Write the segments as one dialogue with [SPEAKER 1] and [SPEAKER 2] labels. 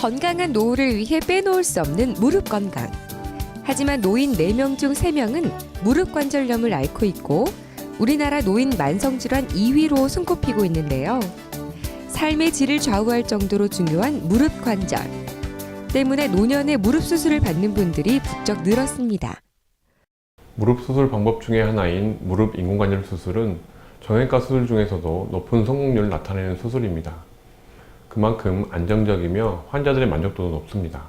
[SPEAKER 1] 건강한 노후를 위해 빼놓을 수 없는 무릎 건강. 하지만 노인 4명 중 3명은 무릎 관절염을 앓고 있고 우리나라 노인 만성질환 2위로 손꼽히고 있는데요. 삶의 질을 좌우할 정도로 중요한 무릎 관절. 때문에 노년에 무릎 수술을 받는 분들이 부쩍 늘었습니다.
[SPEAKER 2] 무릎 수술 방법 중에 하나인 무릎 인공관절 수술은 정형외과 수술 중에서도 높은 성공률을 나타내는 수술입니다. 그만큼 안정적이며 환자들의 만족도도 높습니다.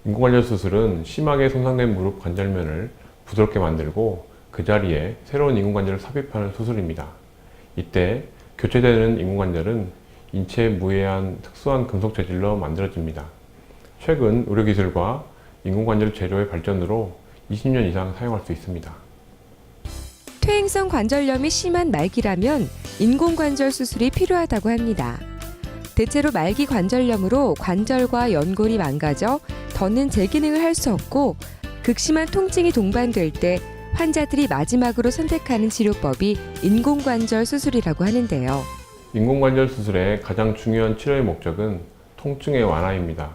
[SPEAKER 2] 인공관절 수술은 심하게 손상된 무릎 관절면을 부드럽게 만들고 그 자리에 새로운 인공관절을 삽입하는 수술입니다. 이때 교체되는 인공관절은 인체에 무해한 특수한 금속 재질로 만들어집니다. 최근 의료기술과 인공관절 재료의 발전으로 20년 이상 사용할 수 있습니다.
[SPEAKER 1] 퇴행성 관절염이 심한 말기라면 인공관절 수술이 필요하다고 합니다. 대체로 말기 관절염으로 관절과 연골이 망가져 더는 재기능을 할 수 없고 극심한 통증이 동반될 때 환자들이 마지막으로 선택하는 치료법이 인공관절 수술이라고 하는데요.
[SPEAKER 2] 인공관절 수술의 가장 중요한 치료의 목적은 통증의 완화입니다.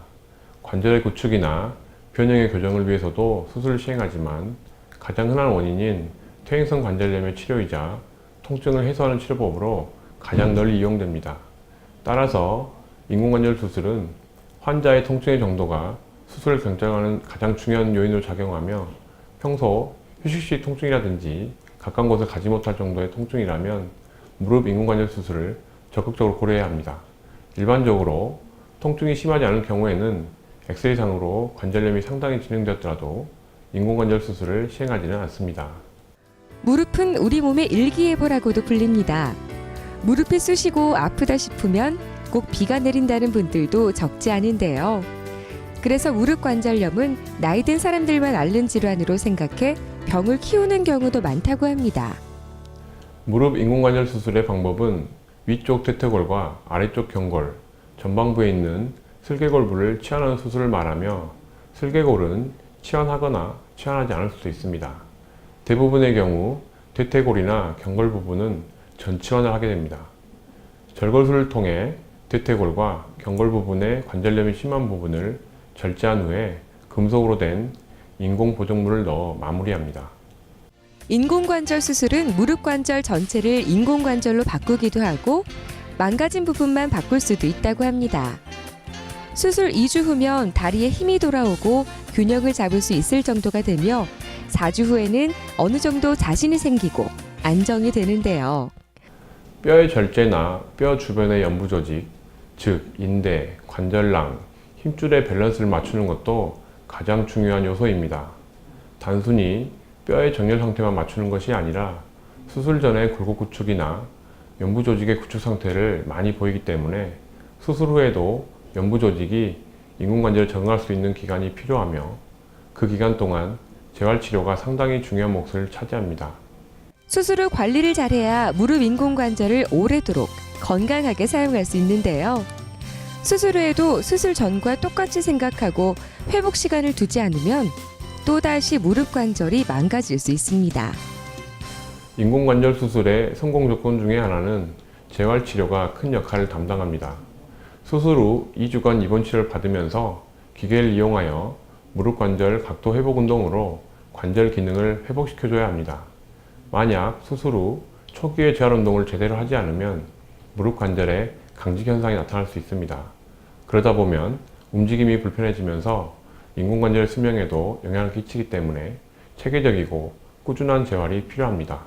[SPEAKER 2] 관절의 구축이나 변형의 교정을 위해서도 수술을 시행하지만 가장 흔한 원인인 퇴행성 관절염의 치료이자 통증을 해소하는 치료법으로 가장 널리 이용됩니다. 따라서 인공관절 수술은 환자의 통증의 정도가 수술을 결정하는 가장 중요한 요인으로 작용하며 평소 휴식시 통증이라든지 가까운 곳을 가지 못할 정도의 통증이라면 무릎 인공관절 수술을 적극적으로 고려해야 합니다. 일반적으로 통증이 심하지 않은 경우에는 엑스레이상으로 관절염이 상당히 진행되었더라도 인공관절 수술을 시행하지는 않습니다.
[SPEAKER 1] 무릎은 우리 몸의 일기예보라고도 불립니다. 무릎이 쑤시고 아프다 싶으면 꼭 비가 내린다는 분들도 적지 않은데요. 그래서 무릎 관절염은 나이 든 사람들만 앓는 질환으로 생각해 병을 키우는 경우도 많다고 합니다.
[SPEAKER 2] 무릎 인공관절 수술의 방법은 위쪽 대퇴골과 아래쪽 경골, 전방부에 있는 슬개골부를 치환하는 수술을 말하며 슬개골은 치환하거나 치환하지 않을 수도 있습니다. 대부분의 경우 대퇴골이나 경골 부분은 전치환을 하게 됩니다. 절골술을 통해 대퇴골과 경골 부분의 관절염이 심한 부분을 절제한 후에 금속으로 된 인공 보정물을 넣어 마무리합니다.
[SPEAKER 1] 인공관절 수술은 무릎 관절 전체를 인공관절로 바꾸기도 하고 망가진 부분만 바꿀 수도 있다고 합니다. 수술 2주 후면 다리에 힘이 돌아오고 균형을 잡을 수 있을 정도가 되며 4주 후에는 어느 정도 자신이 생기고 안정이 되는데요.
[SPEAKER 2] 뼈의 절제나 뼈 주변의 연부 조직, 즉 인대, 관절낭, 힘줄의 밸런스를 맞추는 것도 가장 중요한 요소입니다. 단순히 뼈의 정렬 상태만 맞추는 것이 아니라 수술 전의 골격 구축이나 연부 조직의 구축 상태를 많이 보이기 때문에 수술 후에도 연부 조직이 인공관절에 적응할 수 있는 기간이 필요하며 그 기간 동안 재활치료가 상당히 중요한 몫을 차지합니다.
[SPEAKER 1] 수술 후 관리를 잘해야 무릎 인공관절을 오래도록 건강하게 사용할 수 있는데요. 수술 후에도 수술 전과 똑같이 생각하고 회복 시간을 두지 않으면 또다시 무릎 관절이 망가질 수 있습니다.
[SPEAKER 2] 인공관절 수술의 성공 조건 중에 하나는 재활치료가 큰 역할을 담당합니다. 수술 후 2주간 입원 치료를 받으면서 기계를 이용하여 무릎 관절 각도 회복 운동으로 관절 기능을 회복시켜줘야 합니다. 만약 수술 후 초기의 재활 운동을 제대로 하지 않으면 무릎 관절에 강직 현상이 나타날 수 있습니다. 그러다 보면 움직임이 불편해지면서 인공관절 수명에도 영향을 끼치기 때문에 체계적이고 꾸준한 재활이 필요합니다.